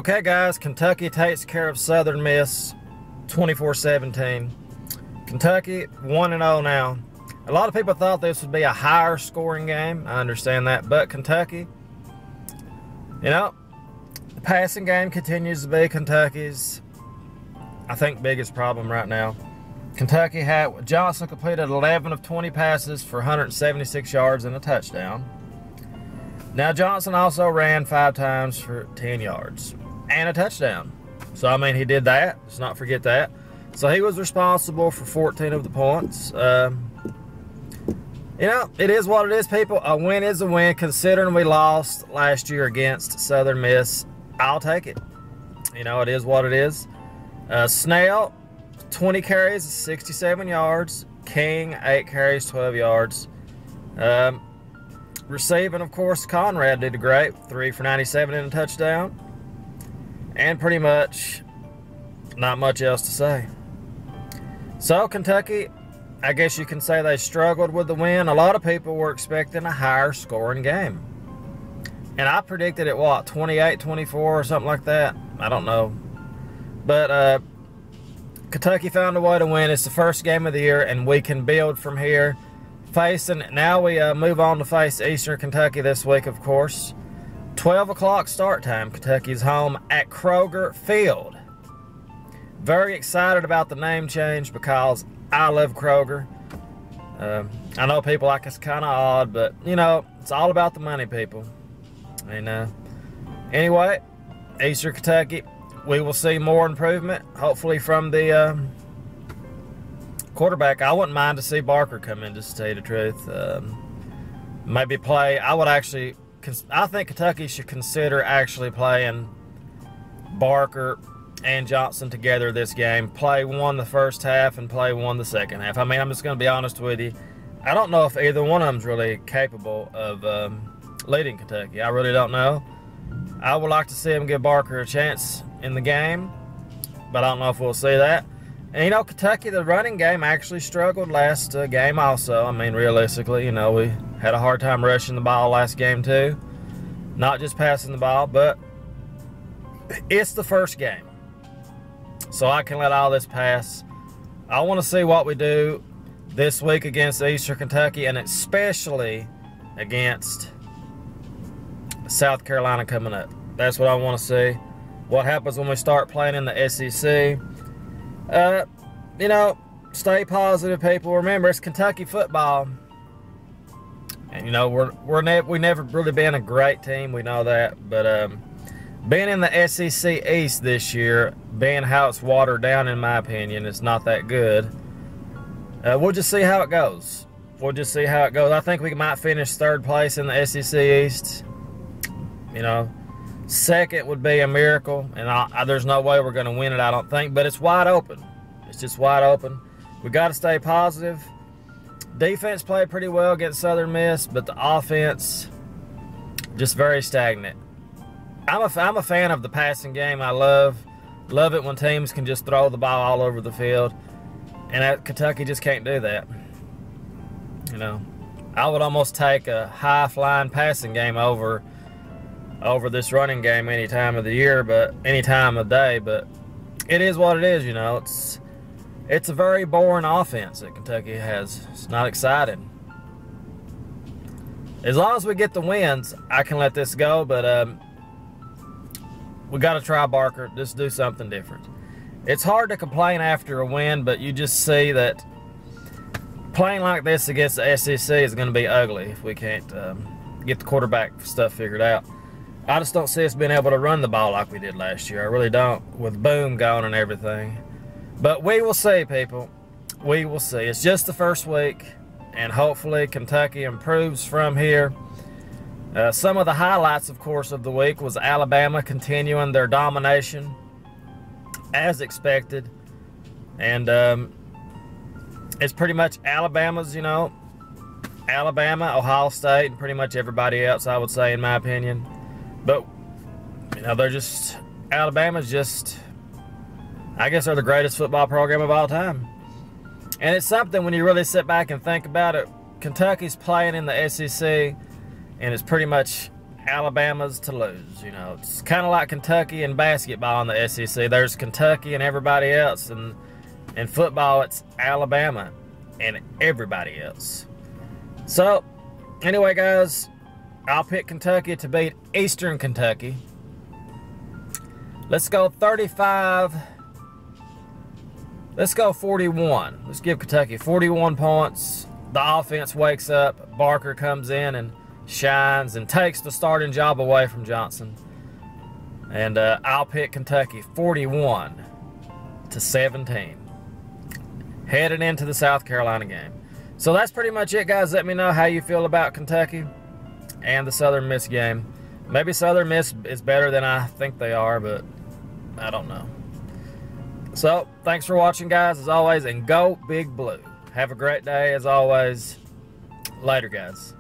Okay, guys, Kentucky takes care of Southern Miss 24-17. Kentucky 1-0 now. A lot of people thought this would be a higher scoring game. I understand that. But Kentucky, you know, the passing game continues to be Kentucky's, I think, biggest problem right now. Kentucky had Johnson completed 11 of 20 passes for 176 yards and a touchdown. Now Johnson also ran 5 times for 10 yards and a touchdown. So I mean, he did that. Let's not forget that. So he was responsible for 14 of the points. You know, it is what it is, people. A win is a win. Considering we lost last year against Southern Miss, I'll take it. You know, it is what it is. Snell, 20 carries, 67 yards. King, 8 carries, 12 yards. Receiving, of course, Conrad did great. 3 for 97 and a touchdown. And pretty much not much else to say. So, Kentucky, I guess you can say they struggled with the win. A lot of people were expecting a higher scoring game. And I predicted it, what, 28-24 or something like that? I don't know. But Kentucky found a way to win. It's the first game of the year, and we can build from here. Now we move on to face Eastern Kentucky this week, of course. 12 o'clock start time. Kentucky's home at Kroger Field. Very excited about the name change because I love Kroger. I know people like it's kind of odd, but, you know, it's all about the money, people. And anyway, Eastern Kentucky, we will see more improvement, hopefully from the quarterback. I wouldn't mind to see Barker come in, just to tell you the truth. Maybe play. I think Kentucky should consider actually playing Barker and Johnson together this game. Play one the first half and play one the second half. I mean, I'm just going to be honest with you. I don't know if either one of them is really capable of leading Kentucky. I really don't know. I would like to see him give Barker a chance in the game, but I don't know if we'll see that. And, you know, Kentucky, the running game actually struggled last game also. I mean, realistically, you know, we had a hard time rushing the ball last game too. Not just passing the ball, but it's the first game. So I can let all this pass. I want to see what we do this week against Eastern Kentucky, and especially against South Carolina coming up. That's what I want to see. What happens when we start playing in the SEC. You know, stay positive, people. Remember, it's Kentucky football. And, you know, we never really been a great team. We know that. But being in the SEC East this year, being how it's watered down, in my opinion, it's not that good. We'll just see how it goes. We'll just see how it goes. I think we might finish 3rd place in the SEC East. You know, 2nd would be a miracle. And there's no way we're going to win it, I don't think. But it's wide open. It's just wide open. We got to stay positive. Defense played pretty well against Southern Miss, but the offense just very stagnant. I'm a fan of the passing game. I love it when teams can just throw the ball all over the field, and Kentucky just can't do that. You know, I would almost take a high-flying passing game over this running game any time of the year, but any time of day. But it is what it is. You know, it's a very boring offense that Kentucky has. It's not exciting. As long as we get the wins, I can let this go, but we got to try Barker. Just do something different. It's hard to complain after a win, but you just see that playing like this against the SEC is going to be ugly if we can't get the quarterback stuff figured out. I just don't see us being able to run the ball like we did last year. I really don't, with Boom gone and everything. But we will see, people. We will see. It's just the first week, and hopefully Kentucky improves from here. Some of the highlights, of course, of the week was Alabama continuing their domination, as expected. And it's pretty much Alabama's, you know, Alabama, Ohio State, and pretty much everybody else, I would say, in my opinion. But, you know, Alabama's just, I guess they're the greatest football program of all time. And it's something when you really sit back and think about it. Kentucky's playing in the SEC, and it's pretty much Alabama's to lose. You know, it's kind of like Kentucky in basketball in the SEC. There's Kentucky and everybody else, and in football it's Alabama and everybody else. So anyway, guys, I'll pick Kentucky to beat Eastern Kentucky. Let's go 35. Let's go 41. Let's give Kentucky 41 points. The offense wakes up. Barker comes in and shines and takes the starting job away from Johnson. And I'll pick Kentucky 41-17. Headed into the South Carolina game. So that's pretty much it, guys. Let me know how you feel about Kentucky and the Southern Miss game. Maybe Southern Miss is better than I think they are, but I don't know. So, thanks for watching, guys, as always, and go Big Blue. Have a great day, as always. Later, guys.